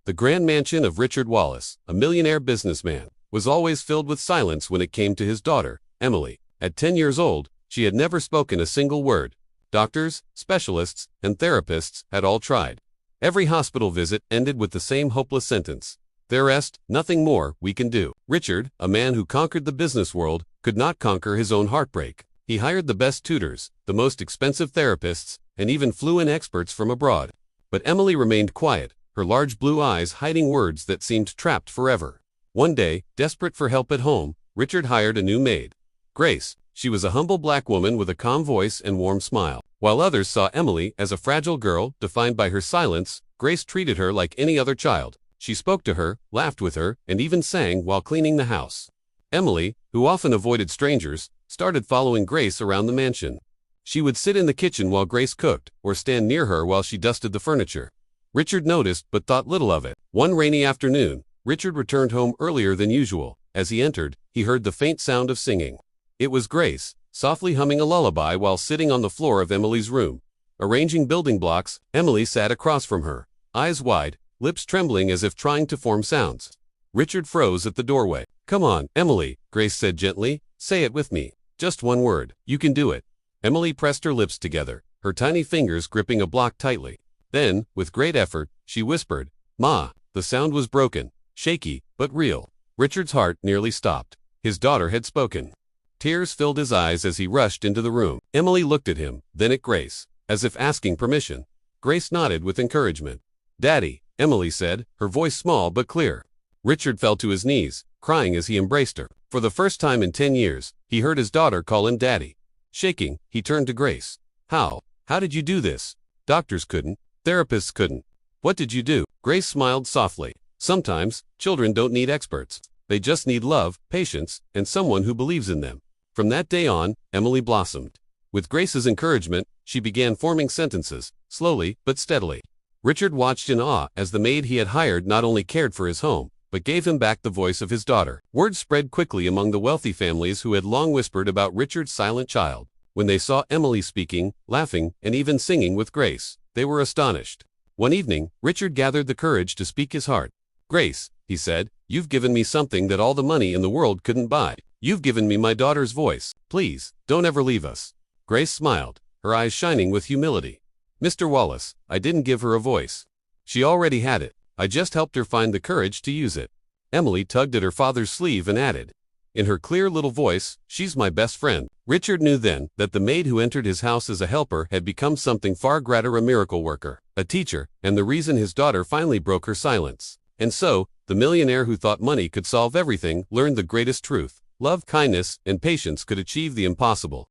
The grand mansion of Richard Wallace, a millionaire businessman, was always filled with silence when it came to his daughter, Emily. At 10 years old, she had never spoken a single word. Doctors, specialists, and therapists had all tried. Every hospital visit ended with the same hopeless sentence: "There rest, nothing more we can do." Richard, a man who conquered the business world, could not conquer his own heartbreak. He hired the best tutors, the most expensive therapists, and even flew in experts from abroad. But Emily remained quiet, her large blue eyes hiding words that seemed trapped forever. One day, desperate for help at home, Richard hired a new maid. Grace. She was a humble black woman with a calm voice and warm smile. While others saw Emily as a fragile girl defined by her silence, Grace treated her like any other child. She spoke to her, laughed with her, and even sang while cleaning the house. Emily, who often avoided strangers, started following Grace around the mansion. She would sit in the kitchen while Grace cooked, or stand near her while she dusted the furniture. Richard noticed but thought little of it. One rainy afternoon, Richard returned home earlier than usual. As he entered, he heard the faint sound of singing. It was Grace, softly humming a lullaby while sitting on the floor of Emily's room. Arranging building blocks, Emily sat across from her, eyes wide, lips trembling as if trying to form sounds. Richard froze at the doorway. "Come on, Emily," Grace said gently. "Say it with me. Just one word. You can do it." Emily pressed her lips together, her tiny fingers gripping a block tightly. Then, with great effort, she whispered, "Ma." The sound was broken, shaky, but real. Richard's heart nearly stopped. His daughter had spoken. Tears filled his eyes as he rushed into the room. Emily looked at him, then at Grace, as if asking permission. Grace nodded with encouragement. "Daddy," Emily said, her voice small but clear. Richard fell to his knees, crying as he embraced her. For the first time in 10 years, he heard his daughter call him Daddy. Shaking, he turned to Grace. How did you do this? Doctors couldn't. Therapists couldn't. What did you do?" Grace smiled softly. "Sometimes, children don't need experts. They just need love, patience, and someone who believes in them." From that day on, Emily blossomed. With Grace's encouragement, she began forming sentences, slowly but steadily. Richard watched in awe as the maid he had hired not only cared for his home, but gave him back the voice of his daughter. Word spread quickly among the wealthy families who had long whispered about Richard's silent child. When they saw Emily speaking, laughing, and even singing with Grace, they were astonished. One evening, Richard gathered the courage to speak his heart. "Grace," he said, "you've given me something that all the money in the world couldn't buy. You've given me my daughter's voice. Please, don't ever leave us." Grace smiled, her eyes shining with humility. "Mr. Wallace, I didn't give her a voice. She already had it. I just helped her find the courage to use it." Emily tugged at her father's sleeve and added, in her clear little voice, "She's my best friend." Richard knew then that the maid who entered his house as a helper had become something far greater: a miracle worker, a teacher, and the reason his daughter finally broke her silence. And so, the millionaire who thought money could solve everything learned the greatest truth: love, kindness, and patience could achieve the impossible.